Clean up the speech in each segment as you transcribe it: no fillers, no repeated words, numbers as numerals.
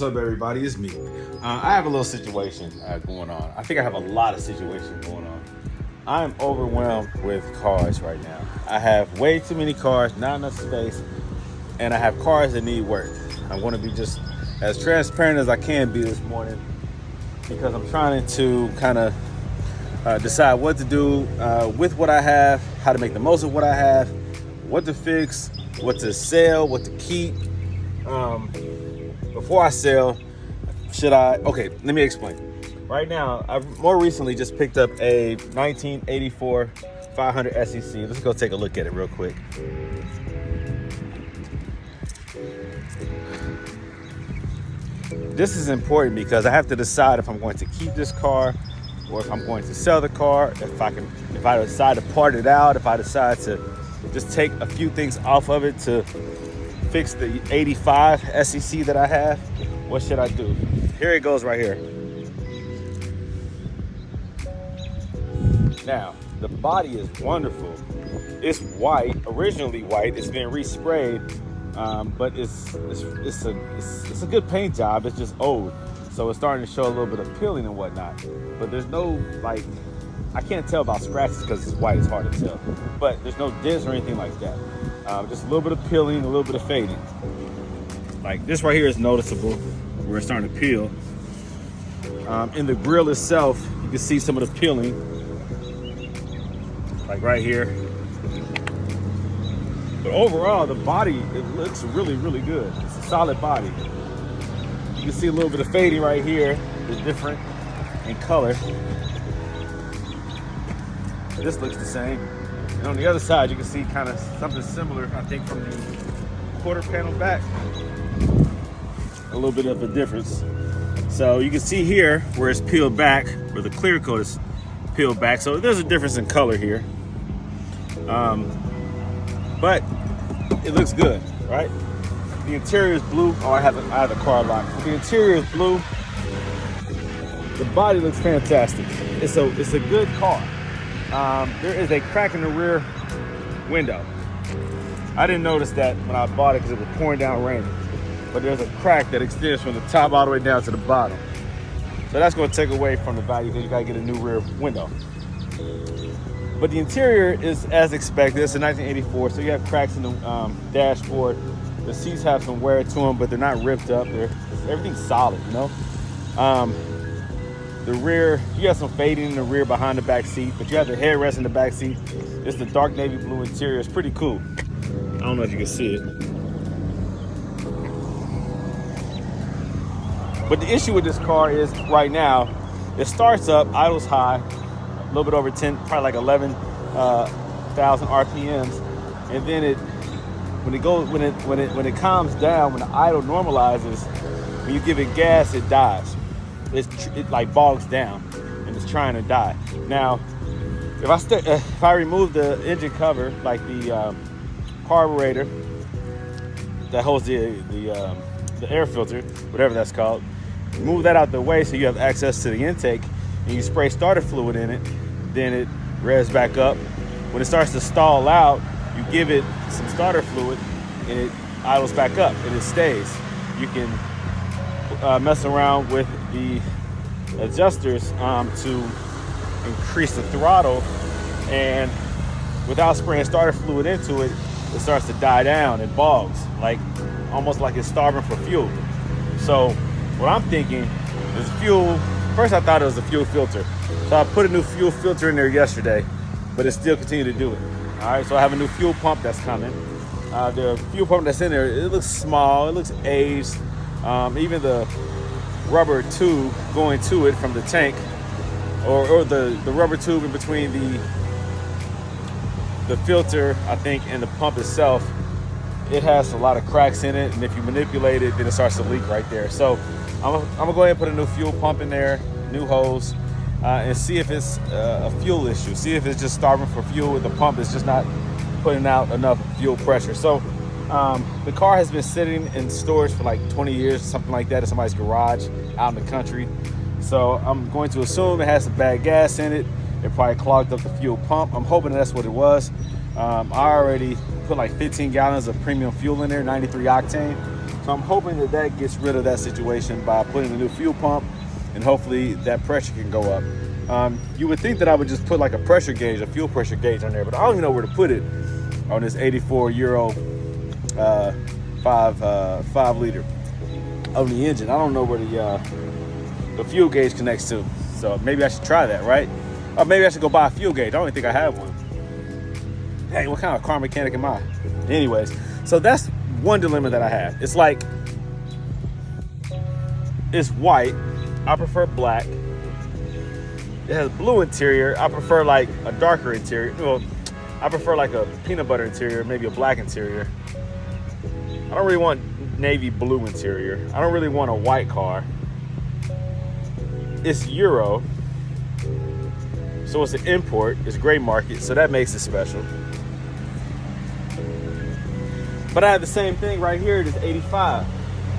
up, everybody? It's me. I have a little situation going on. I think I have a lot of situations going on. I'm overwhelmed with cars right now. I have way too many cars, not enough space, and I have cars that need work. I want to be just as transparent as I can be this morning because I'm trying to kind of decide what to do with what I have, how to make the most of what I have, what to fix, what to sell, what to keep. Before I sell, okay, let me explain. Right now, I've more recently just picked up a 1984 500 SEC. Let's go take a look at it real quick. This is important because I have to decide if I'm going to keep this car or if I'm going to sell the car, if I decide to part it out, if I decide to just take a few things off of it to fix the 85 SEC that I have. What should I do? Here it goes right here. Now, the body is wonderful. It's white, originally white. It's been resprayed, but it's a good paint job. It's just old, so it's starting to show a little bit of peeling and whatnot. But there's no I can't tell about scratches because it's white. It's hard to tell, but there's no dents or anything like that. Just a little bit of peeling, a little bit of fading. Like this right here is noticeable where it's starting to peel. In the grill itself, you can see some of the peeling, like right here. But overall, the body, it looks really, really good. It's a solid body. You can see a little bit of fading right here. It's different in color. This looks the same. And on the other side, you can see kind of something similar, I think, from the quarter panel back. A little bit of a difference. So you can see here where it's peeled back, where the clear coat is peeled back. So there's a difference in color here. But it looks good, right? The interior is blue. Oh, I have the car locked. The interior is blue. The body looks fantastic. It's a good car. There is a crack in the rear window. I didn't notice that when I bought it because it was pouring down raining. But there's a crack that extends from the top all the way down to the bottom. So that's going to take away from the value because you got to get a new rear window. But the interior is as expected. It's a 1984, so you have cracks in the dashboard. The seats have some wear to them, but they're not ripped up. Everything's solid, you know? The rear, you have some fading in the rear behind the back seat, but you have the headrest in the back seat. It's the dark navy blue interior. It's pretty cool. I don't know if you can see it. But the issue with this car is right now, it starts up, idles high, a little bit over 10, probably like 11,000 RPMs, and then when it calms down, when the idle normalizes, when you give it gas, it dies. It like bogs down and it's trying to die. Now, if I remove the engine cover, like the carburetor that holds the air filter, whatever that's called, move that out the way so you have access to the intake, and you spray starter fluid in it, then it revs back up. When it starts to stall out, you give it some starter fluid and it idles back up and it stays. You can mess around with the adjusters to increase the throttle, and without spraying starter fluid into it, it starts to die down and bogs, almost like it's starving for fuel. So what I'm thinking is fuel. First I thought it was a fuel filter, so I put a new fuel filter in there yesterday, but it still continued to do it. All right, so I have a new fuel pump that's coming. The fuel pump that's in there, it looks small, it looks aged. Even the rubber tube going to it from the tank, or the rubber tube in between the filter, I think, and the pump itself, it has a lot of cracks in it, and if you manipulate it, then it starts to leak right there. So I'm gonna go ahead and put a new fuel pump in there, new hose, and see if it's a fuel issue. See if it's just starving for fuel. The pump is just not putting out enough fuel pressure. So the car has been sitting in storage for like 20 years, something like that, in somebody's garage out in the country. So I'm going to assume it has some bad gas in it. It probably clogged up the fuel pump. I'm hoping that's what it was. I already put like 15 gallons of premium fuel in there, 93 octane. So I'm hoping that that gets rid of that situation by putting a new fuel pump, and hopefully that pressure can go up. You would think that I would just put like a pressure gauge, a fuel pressure gauge on there, but I don't even know where to put it on this 84 Euro 5 liter of the engine. I don't know where the fuel gauge connects to, so maybe I should try that, right? Or maybe I should go buy a fuel gauge. I don't even think I have one. Hey, what kind of car mechanic am I? Anyways, so that's one dilemma that I have. It's like, it's white. I prefer black. It has blue interior. I prefer like a darker interior. Well, I prefer like a peanut butter interior, maybe a black interior. I don't really want navy blue interior. I don't really want a white car. It's Euro, so it's an import. It's gray market, so that makes it special. But I have the same thing right here. It is 85,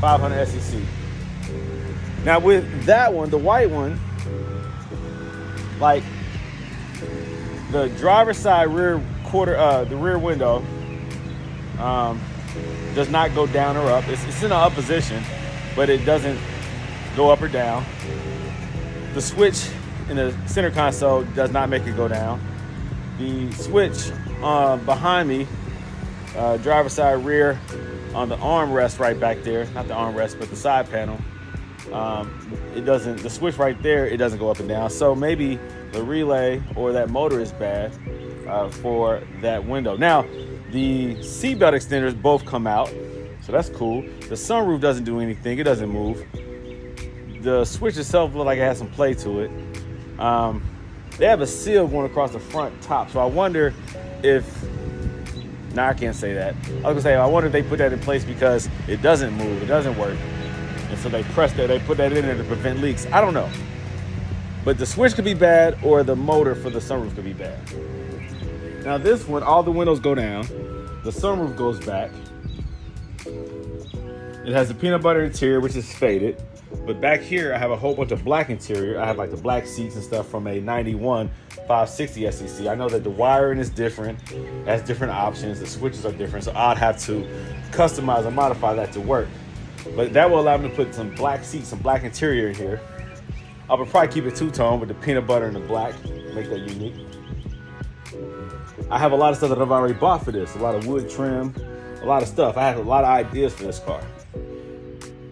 500 SEC. Now with that one, the white one, like the driver's side rear quarter, the rear window does not go down or up. It's in an up position, but it doesn't go up or down. The switch in the center console does not make it go down. The switch behind me, driver's side rear, on the armrest right back there, not the armrest, but the side panel, it doesn't, the switch right there, it doesn't go up and down. So maybe the relay or that motor is bad for that window. Now, the seatbelt extenders both come out, so that's cool. The sunroof doesn't do anything, it doesn't move. The switch itself looks like it has some play to it. They have a seal going across the front top, so I wonder if, I can't say that. I was gonna say, I wonder if they put that in place because it doesn't move, it doesn't work. And so they put that in there to prevent leaks. I don't know. But the switch could be bad, or the motor for the sunroof could be bad. Now this one, all the windows go down. The sunroof goes back. It has a peanut butter interior, which is faded. But back here, I have a whole bunch of black interior. I have like the black seats and stuff from a 91 560 SEC. I know that the wiring is different. It has different options. The switches are different. So I'd have to customize and modify that to work. But that will allow me to put some black seats, some black interior in here. I would probably keep it two-tone with the peanut butter and the black, make that unique. I have a lot of stuff that I've already bought for this. A lot of wood trim, a lot of stuff. I have a lot of ideas for this car.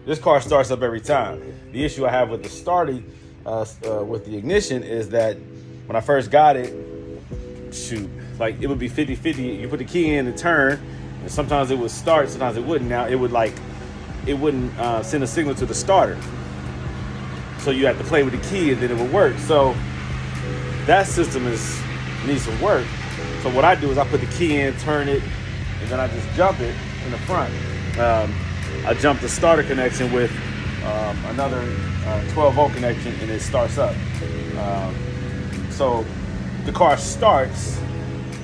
This car starts up every time. The issue I have with the starting, with the ignition, is that when I first got it, shoot, like it would be 50-50. You put the key in and turn, and sometimes it would start, sometimes it wouldn't. Now it wouldn't send a signal to the starter. So you have to play with the key and then it would work. So that system needs some work. So what I do is I put the key in, turn it, and then I just jump it in the front. I jump the starter connection with another 12-volt connection, and it starts up. So the car starts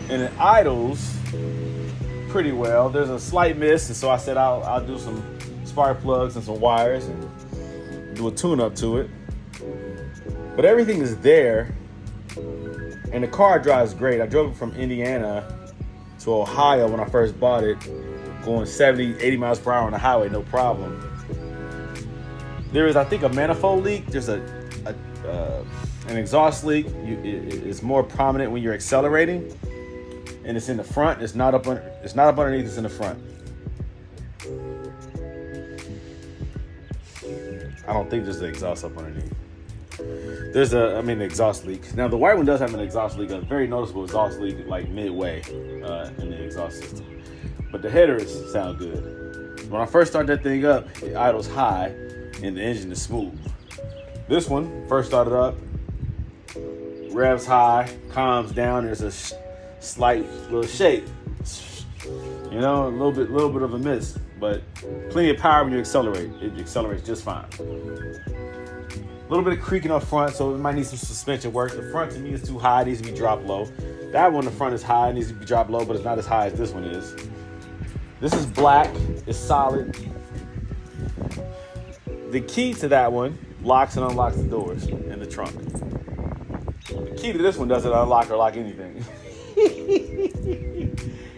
and it idles pretty well. There's a slight miss, and so I said I'll do some spark plugs and some wires and do a tune-up to it. But everything is there, and the car drives great. I drove it from Indiana to Ohio when I first bought it, going 70, 80 miles per hour on the highway, no problem. There is, I think, a manifold leak. There's an exhaust leak. It's more prominent when you're accelerating, and it's in the front. It's not up underneath. It's in the front. I don't think there's an exhaust up underneath. There's the exhaust leak. Now the white one does have an exhaust leak, a very noticeable exhaust leak, like midway in the exhaust system. But the headers sound good. When I first start that thing up, it idles high and the engine is smooth. This one first started up, revs high, calms down. There's a slight little shake, a little bit of a miss, but plenty of power when you accelerate. It accelerates just fine. A little bit of creaking up front, so it might need some suspension work. The front to me is too high, it needs to be dropped low. That one, the front is high, it needs to be dropped low, but it's not as high as this one is. This is black, it's solid. The key to that one locks and unlocks the doors in the trunk. The key to this one doesn't unlock or lock anything.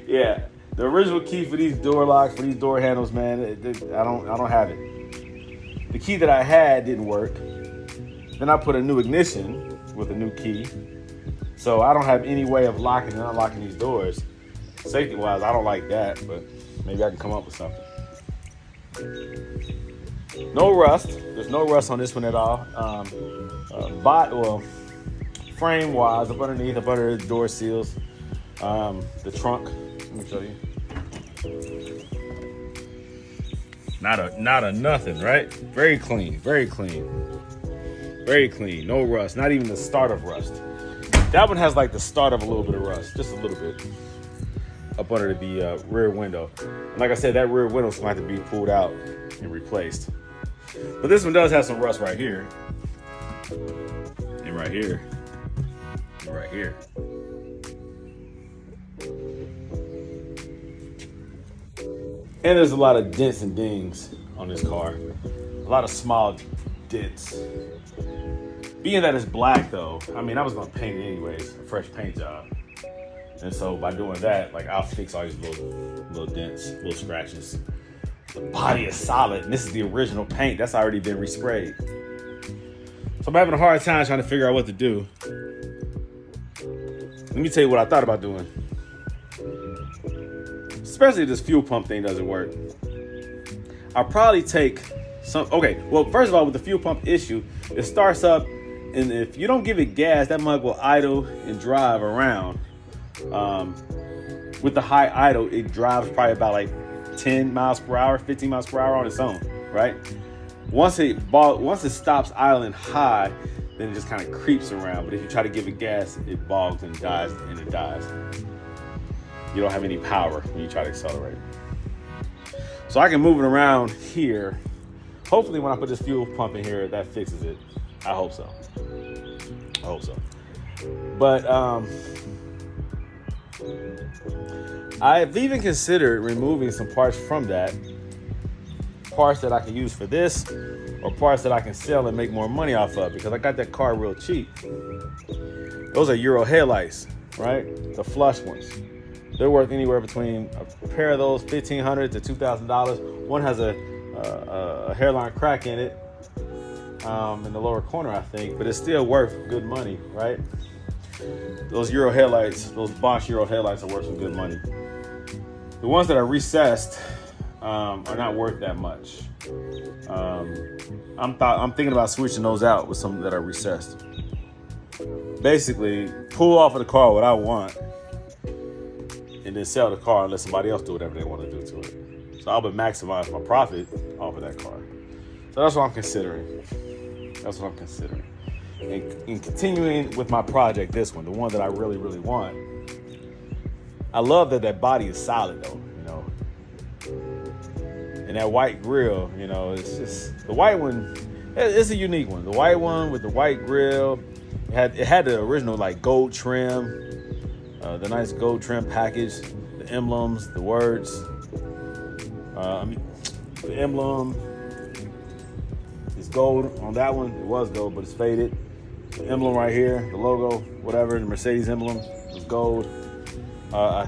Yeah, The original key for these door locks, for these door handles, man, I don't have it. The key that I had didn't work. Then I put a new ignition with a new key. So I don't have any way of locking and unlocking these doors. Safety wise, I don't like that, but maybe I can come up with something. No rust. There's no rust on this one at all. Frame wise, up under the door seals, the trunk. Let me show you. Not a nothing, right? Very clean, very clean, very clean. No rust. Not even the start of rust. That one has like the start of a little bit of rust, just a little bit, up under the rear window. And like I said, that rear window's going to have to be pulled out and replaced. But this one does have some rust right here, and right here, and right here. And there's a lot of dents and dings on this car. A lot of small dents. Being that it's black though, I mean, I was gonna paint it anyways, a fresh paint job. And so by doing that, like I'll fix all these little dents, little scratches. The body is solid, and this is the original paint. That's already been resprayed. So I'm having a hard time trying to figure out what to do. Let me tell you what I thought about doing. Especially if this fuel pump thing doesn't work. I'll probably take some, well, first of all, with the fuel pump issue, it starts up, and if you don't give it gas, that mug will idle and drive around. With the high idle, it drives probably about like 10 miles per hour, 15 miles per hour on its own, right? Once it stops idling high, then it just kind of creeps around. But if you try to give it gas, it bogs and dies, and it dies. You don't have any power when you try to accelerate. So I can move it around here. Hopefully when I put this fuel pump in here, that fixes it. I hope so. But I've even considered removing some parts from that. Parts that I can use for this, or parts that I can sell and make more money off of, because I got that car real cheap. Those are Euro headlights, right? The flush ones. They're worth anywhere between a pair of those $1,500 to $2,000. One has a hairline crack in it, in the lower corner, I think, but it's still worth good money, right? Those Euro headlights, those Bosch Euro headlights are worth some good money. The ones that are recessed are not worth that much. I'm thinking about switching those out with some that are recessed. Basically, pull off of the car what I want, and then sell the car and let somebody else do whatever they want to do to it. So I would maximize my profit off of that car. So that's what I'm considering. And continuing with my project, this one, the one that I really, really want. I love that body is solid though, you know. And that white grille, you know, it's just, the white one, it's a unique one. The white one with the white grille, it had the original like gold trim, the nice gold trim package, the emblems, the words. The emblem is gold on that one. It was gold, but it's faded. The emblem right here, the logo, whatever, the Mercedes emblem was gold. I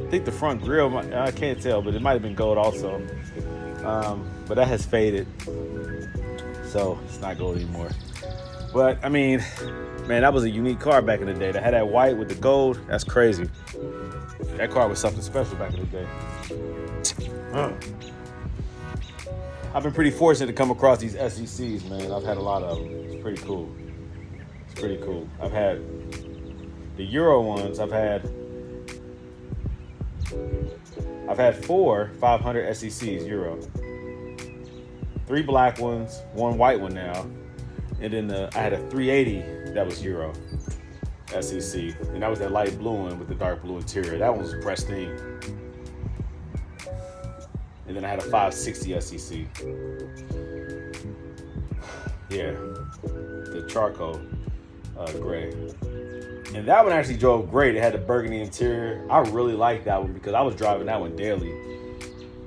think the front grille, I can't tell, but it might have been gold also. But that has faded, so it's not gold anymore. But I mean, man, that was a unique car back in the day. That had that white with the gold. That's crazy. That car was something special back in the day. I've been pretty fortunate to come across these SECs, man. I've had a lot of them. It's pretty cool. I've had the Euro ones. I've had 4 500 SECs Euro. 3 black ones, 1 white one now. And then I had a 380 that was Euro SEC. And that was that light blue one with the dark blue interior. That one was pristine. And then I had a 560 SEC. Yeah, the charcoal gray. And that one actually drove great. It had the burgundy interior. I really liked that one because I was driving that one daily.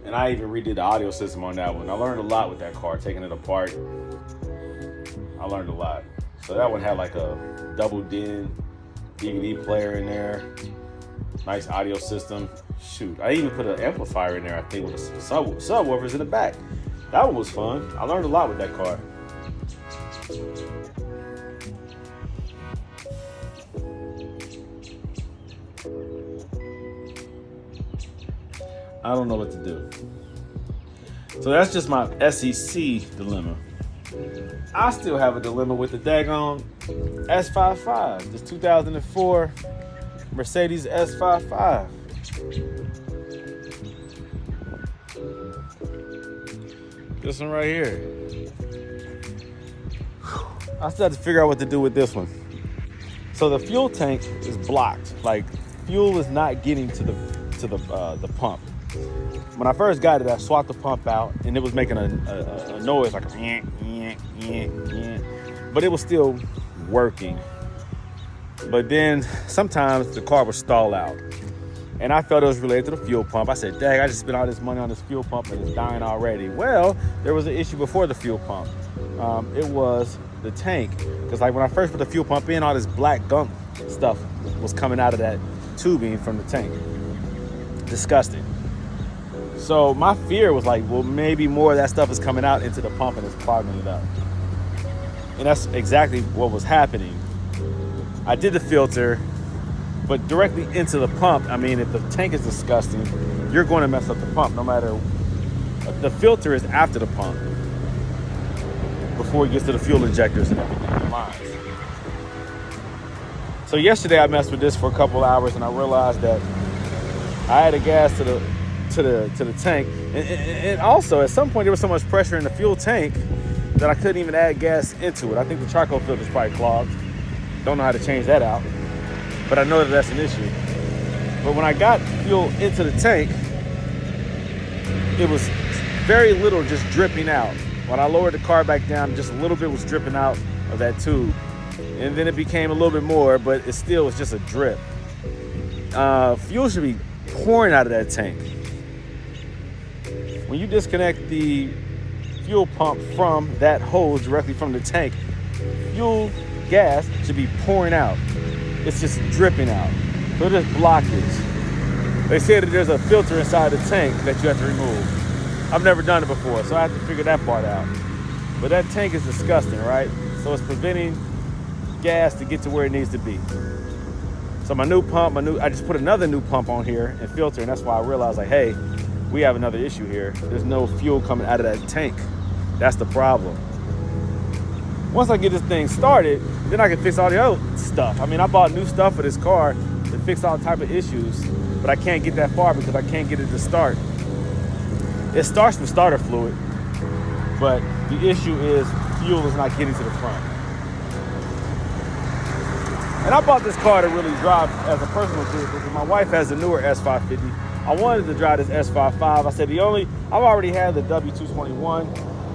And I even redid the audio system on that one. I learned a lot with that car, taking it apart. I learned a lot. So that one had like a double din DVD player in there. Nice audio system. Shoot, I even put an amplifier in there, I think, with subwoofers in the back. That one was fun. I learned a lot with that car. I don't know what to do. So that's just my SEC dilemma. I still have a dilemma with the daggone S55, this 2004 Mercedes S55. This one right here. I still have to figure out what to do with this one. So the fuel tank is blocked. Like, fuel is not getting to the pump. When I first got it, I swapped the pump out, and it was making a noise like a but it was still working. But then sometimes the car would stall out, and I felt it was related to the fuel pump. I said, dang, I just spent all this money on this fuel pump and it's dying already. Well, there was an issue before the fuel pump. It was the tank, because like when I first put the fuel pump in, all this black gunk stuff was coming out of that tubing from the tank. Disgusting. So my fear was like, well, maybe more of that stuff is coming out into the pump and it's clogging it up. And that's exactly what was happening. I did the filter, but directly into the pump, I mean, if the tank is disgusting, you're going to mess up the pump no matter. The filter is after the pump, before it gets to the fuel injectors and everything, the lines. So yesterday I messed with this for a couple hours, and I realized that I had a gas to the tank, and also at some point there was so much pressure in the fuel tank that I couldn't even add gas into it. I think the charcoal filter is probably clogged. Don't know how to change that out, but I know that that's an issue. But when I got fuel into the tank, it was very little just dripping out. When I lowered the car back down, just a little bit was dripping out of that tube, and then it became a little bit more, but it still was just a drip. Fuel should be pouring out of that tank. When you disconnect the fuel pump from that hose directly from the tank, fuel gas should be pouring out. It's just dripping out. So there's blockage. They say that there's a filter inside the tank that you have to remove. I've never done it before, so I have to figure that part out. But that tank is disgusting, right? So it's preventing gas to get to where it needs to be. So my new pump, I just put another new pump on here and filter, and that's why I realized, like, hey, we have another issue here. There's no fuel coming out of that tank. That's the problem. Once I get this thing started, then I can fix all the other stuff. I mean, I bought new stuff for this car to fix all type of issues, but I can't get that far because I can't get it to start. It starts with starter fluid, but the issue is fuel is not getting to the front. And I bought this car to really drive as a personal vehicle because my wife has a newer S550. I wanted to drive this S55. I said I've already had the W221.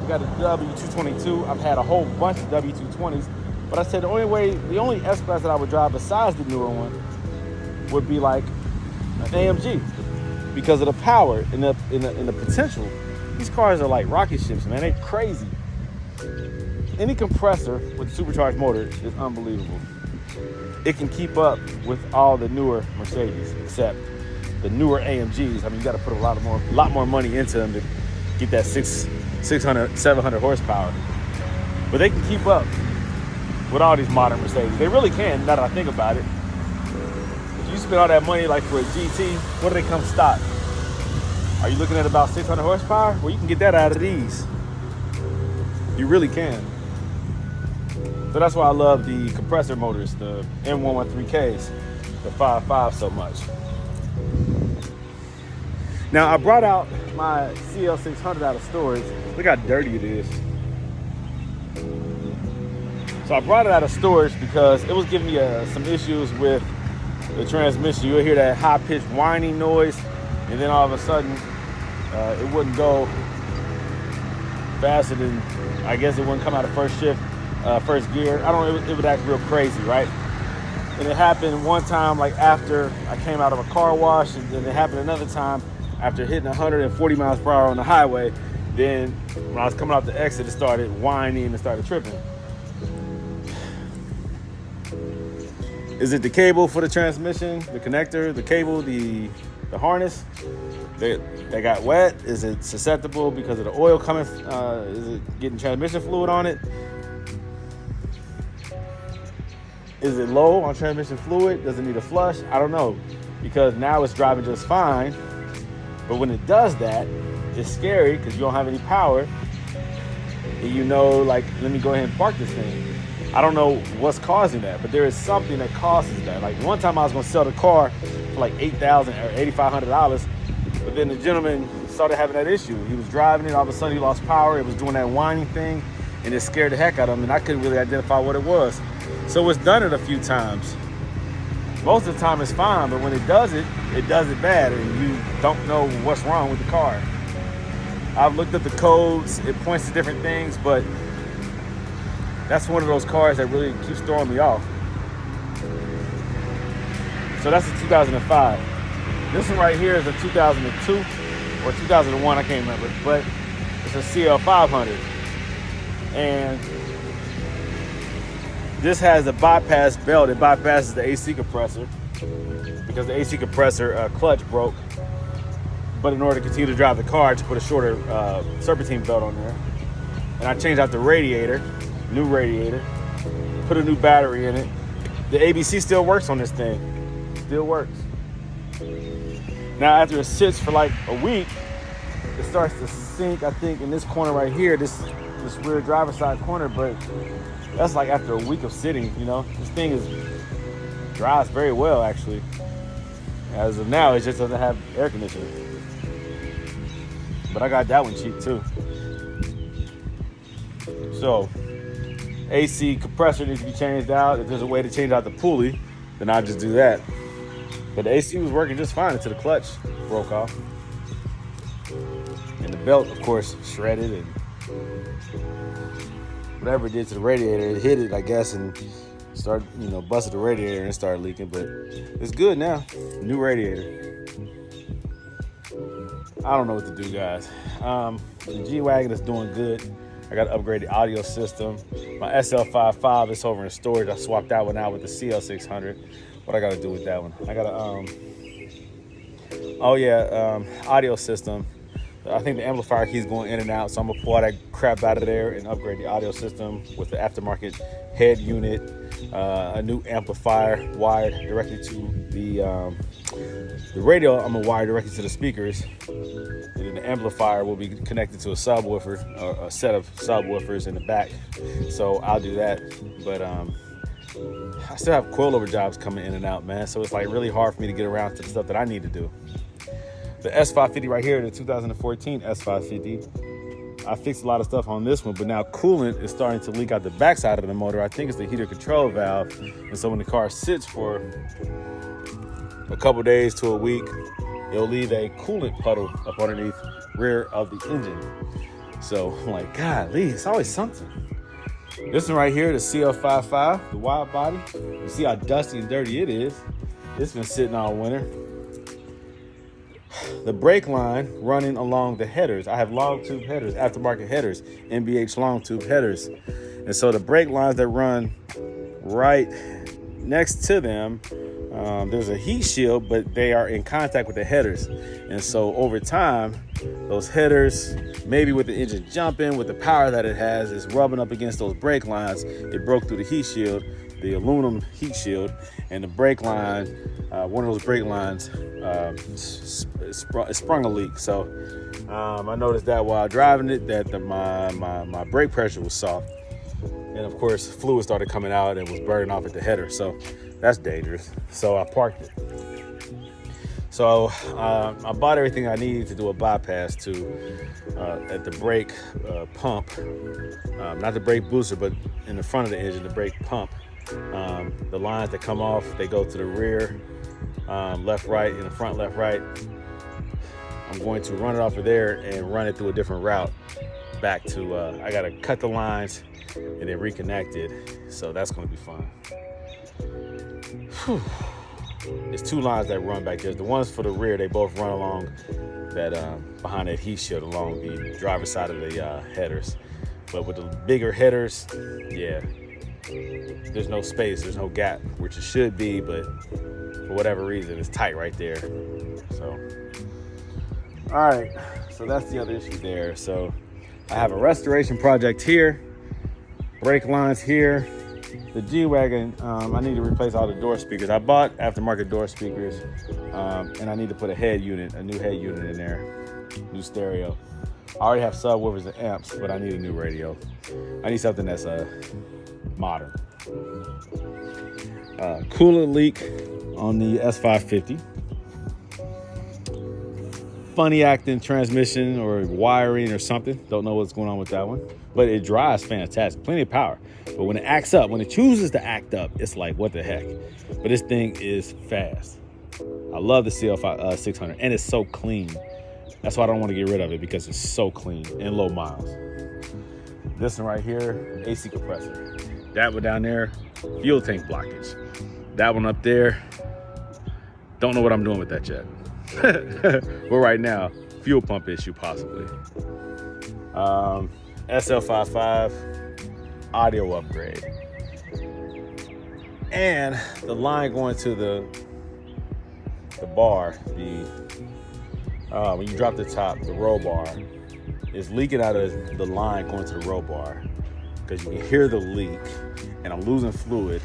We got a W222. I've had a whole bunch of W220s, but I said the only S-Class that I would drive besides the newer one would be like an AMG because of the power and the potential. These cars are like rocket ships, man. They're crazy. Any compressor with a supercharged motor is unbelievable. It can keep up with all the newer Mercedes, except the newer AMGs. I mean, you got to put a lot more money into them to get that 600, 700 horsepower. But they can keep up with all these modern Mercedes. They really can, now that I think about it. If you spend all that money like for a GT, what do they come stock? Are you looking at about 600 horsepower? Well, you can get that out of these. You really can. So that's why I love the compressor motors, the M113Ks, the 5.5 so much. Now, I brought out my CL600 out of storage. Look how dirty it is. So I brought it out of storage because it was giving me some issues with the transmission. You'll hear that high-pitched whining noise, and then all of a sudden, it wouldn't go faster than, I guess it wouldn't come out of first shift. First gear. It would act real crazy, right? And it happened one time like after I came out of a car wash, and then it happened another time after hitting 140 miles per hour on the highway. Then when I was coming out the exit, it started whining and started tripping. Is it the cable for the transmission, the connector, the cable, the harness? They got wet? Is it susceptible because of the oil coming? Is it getting transmission fluid on it? Is it low on transmission fluid? Does it need a flush? I don't know, because now it's driving just fine. But when it does that, it's scary because you don't have any power. And you know, like, let me go ahead and park this thing. I don't know what's causing that, but there is something that causes that. Like one time I was gonna sell the car for like $8,000 or $8,500, but then the gentleman started having that issue. He was driving it, all of a sudden he lost power. It was doing that whining thing, and it scared the heck out of him, and I couldn't really identify what it was. So it's done it a few times. Most of the time it's fine, but when it does it bad, and you don't know what's wrong with the car. I've looked up the codes, it points to different things, but that's one of those cars that really keeps throwing me off. So that's a 2005. This one right here is a 2002 or 2001, I can't remember, but it's a CL500. And this has a bypass belt. It bypasses the AC compressor because the AC compressor clutch broke. But in order to continue to drive the car, I just put a shorter serpentine belt on there. And I changed out the radiator, new radiator, put a new battery in it. The ABC still works on this thing, still works. Now after it sits for like a week, it starts to sink, I think, in this corner right here, this rear driver's side corner, but that's like after a week of sitting, you know. This thing drives very well, actually. As of now, it just doesn't have air conditioning. But I got that one cheap too. So, AC compressor needs to be changed out. If there's a way to change out the pulley, then I'll just do that. But the AC was working just fine until the clutch broke off. And the belt, of course, shredded, and whatever it did to the radiator, it hit it, I guess, and started, busted the radiator and it started leaking. But it's good now. New radiator. I don't know what to do, guys. The G-Wagon is doing good. I got to upgrade the audio system. My SL55 is over in storage. I swapped that one out with the CL600. What I got to do with that one? I got to, audio system. I think the amplifier keeps going in and out, so I'm going to pull all that crap out of there and upgrade the audio system with the aftermarket head unit, a new amplifier wired directly to the radio. I'm going to wire directly to the speakers, and then the amplifier will be connected to a subwoofer, or a set of subwoofers in the back. So I'll do that, but I still have coilover jobs coming in and out, man, so it's like really hard for me to get around to the stuff that I need to do. The S550 right here, the 2014 S550, I fixed a lot of stuff on this one, but now coolant is starting to leak out the backside of the motor. I think it's the heater control valve. And so when the car sits for a couple days to a week, it'll leave a coolant puddle up underneath rear of the engine. So I'm like, golly, it's always something. This one right here, the CL55, the wide body, you see how dusty and dirty it is. It's been sitting all winter. The brake line running along the headers. I have long tube headers, aftermarket headers, NBH long tube headers. And so the brake lines that run right next to them, there's a heat shield, but they are in contact with the headers. And so over time, those headers, maybe with the engine jumping, with the power that it has, is rubbing up against those brake lines. It broke through the heat shield, the aluminum heat shield, and the brake line, one of those brake lines sprung a leak. So I noticed that while driving it, that my brake pressure was soft. And of course, fluid started coming out and was burning off at the header. So that's dangerous. So I parked it. So I bought everything I needed to do a bypass to at the brake pump, not the brake booster, but in the front of the engine, the brake pump. The lines that come off, they go to the rear, left, right, in the front, left, right. I'm going to run it off of there and run it through a different route back to, I got to cut the lines and then reconnect it. So that's going to be fun. Whew. It's two lines that run back there. The ones for the rear, they both run along that, behind that heat shield along the driver's side of the headers. But with the bigger headers, yeah, there's no space, there's no gap, which it should be, but for whatever reason, it's tight right there. So, all right, so that's the other issue there. So I have a restoration project here, brake lines here. The G-Wagon, I need to replace all the door speakers. I bought aftermarket door speakers, and I need to put a new head unit in there, new stereo. I already have subwoofers and amps, but I need a new radio. I need something that's modern. Coolant leak on the S550. Funny acting transmission or wiring or something. Don't know what's going on with that one. But it drives fantastic, plenty of power. But when it acts up, when it chooses to act up, it's like, what the heck? But this thing is fast. I love the CL 600, and it's so clean. That's why I don't want to get rid of it, because it's so clean and low miles. This one right here, AC compressor. That one down there, fuel tank blockage. That one up there, don't know what I'm doing with that yet. But right now, fuel pump issue possibly. SL55 audio upgrade. And the line going to the bar, when you drop the top, the roll bar is leaking out of the line going to the roll bar, because you can hear the leak, and I'm losing fluid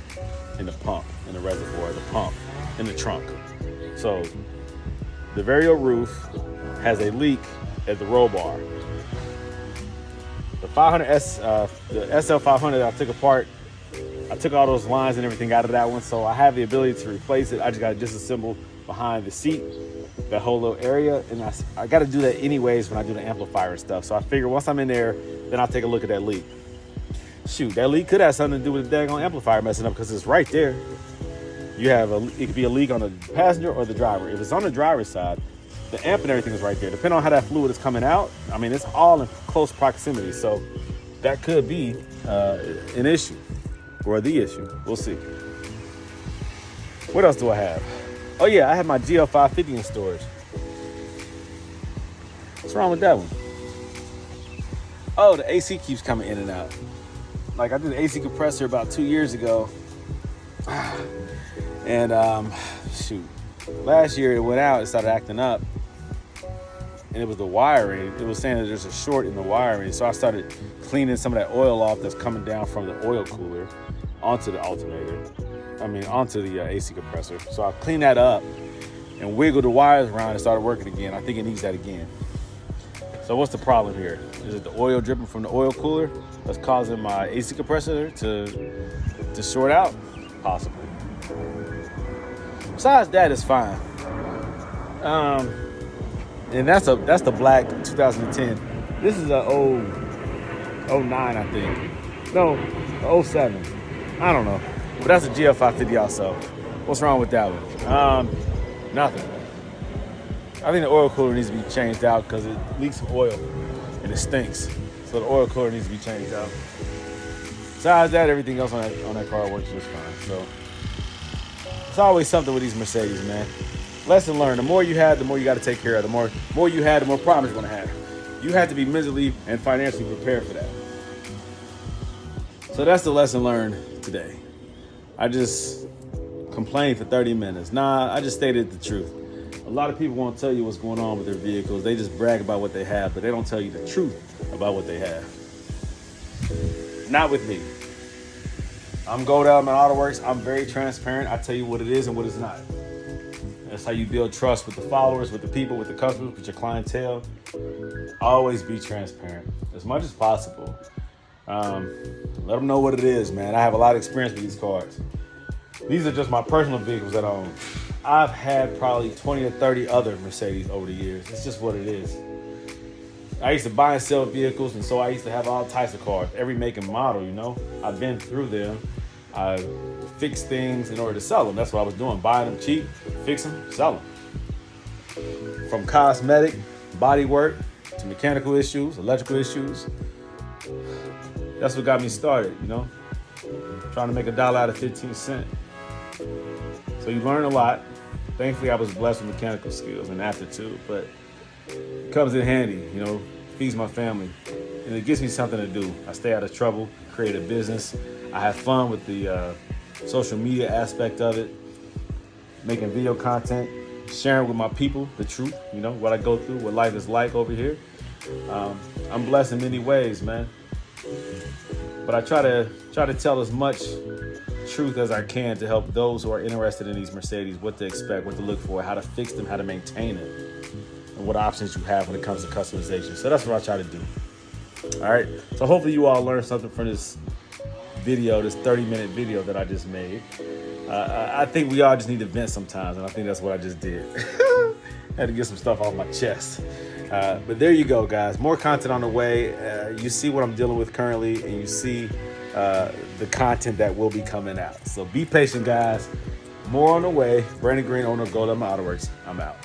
in the pump, in the reservoir, the pump, in the trunk. So the Vario roof has a leak at the roll bar. The 500S, the SL500 I took apart, I took all those lines and everything out of that one, so I have the ability to replace it. I just got to disassemble behind the seat, that whole little area, and I got to do that anyways when I do the amplifier and stuff. So I figure once I'm in there, then I'll take a look at that leak. Shoot, that leak could have something to do with the daggone amplifier messing up, because it's right there. You have it could be a leak on the passenger or the driver. If it's on the driver's side, the amp and everything is right there. Depending on how that fluid is coming out, I mean, it's all in close proximity. So that could be an issue, or the issue. We'll see. What else do I have? Oh yeah, I have my GL550 in storage. What's wrong with that one? Oh, the AC keeps coming in and out. Like, I did the AC compressor about 2 years ago. And shoot, last year it went out, it started acting up. And it was the wiring. It was saying that there's a short in the wiring. So I started cleaning some of that oil off that's coming down from the oil cooler onto the alternator. Onto the AC compressor. So I cleaned that up and wiggled the wires around and started working again. I think it needs that again. So what's the problem here? Is it the oil dripping from the oil cooler that's causing my AC compressor to short out? Possibly. Besides that, it's fine. And that's the black 2010. This is a 09, I think. No, 07. I don't know. But that's a GL550 also. What's wrong with that one? Nothing. I think the oil cooler needs to be changed out because it leaks oil and it stinks. So the oil cooler needs to be changed out. Besides that, everything else on that car works just fine. So it's always something with these Mercedes, man. Lesson learned. The more you have, the more you got to take care of. The more you have, the more problems you're going to have. You have to be mentally and financially prepared for that. So that's the lesson learned today. I just complained for 30 minutes. Nah, I just stated the truth. A lot of people won't tell you what's going on with their vehicles. They just brag about what they have, but they don't tell you the truth about what they have. Not with me. I'm Gold Element Autoworks. I'm very transparent. I tell you what it is and what it's not. That's how you build trust with the followers, with the people, with the customers, with your clientele. Always be transparent as much as possible. Let them know what it is, man. I have a lot of experience with these cars. These are just my personal vehicles that I own. I've had probably 20 or 30 other Mercedes over the years. It's just what it is. I used to buy and sell vehicles, and so I used to have all types of cars, every make and model, you know. I've been through them. I fixed things in order to sell them. That's what I was doing, buying them cheap, fix them, sell them. From cosmetic, body work, to mechanical issues, electrical issues. That's what got me started, you know. Trying to make $1 out of 15 cents. So you learn a lot. Thankfully, I was blessed with mechanical skills and aptitude, but it comes in handy, you know, feeds my family, and it gives me something to do. I stay out of trouble, create a business. I have fun with the social media aspect of it, making video content, sharing with my people the truth, you know, what I go through, what life is like over here. I'm blessed in many ways, man. But I try to tell as much truth as I can to help those who are interested in these Mercedes, what to expect, what to look for, how to fix them, how to maintain them, and what options you have when it comes to customization. So that's what I try to do. All right. So hopefully you all learned something from this video, this 30-minute video that I just made. I think we all just need to vent sometimes, and I think that's what I just did. Had to get some stuff off my chest. But there you go, guys. More content on the way. You see what I'm dealing with currently, and you see the content that will be coming out. So be patient, guys. More on the way. Brandon Green, owner of Gold Element Autoworks. I'm out.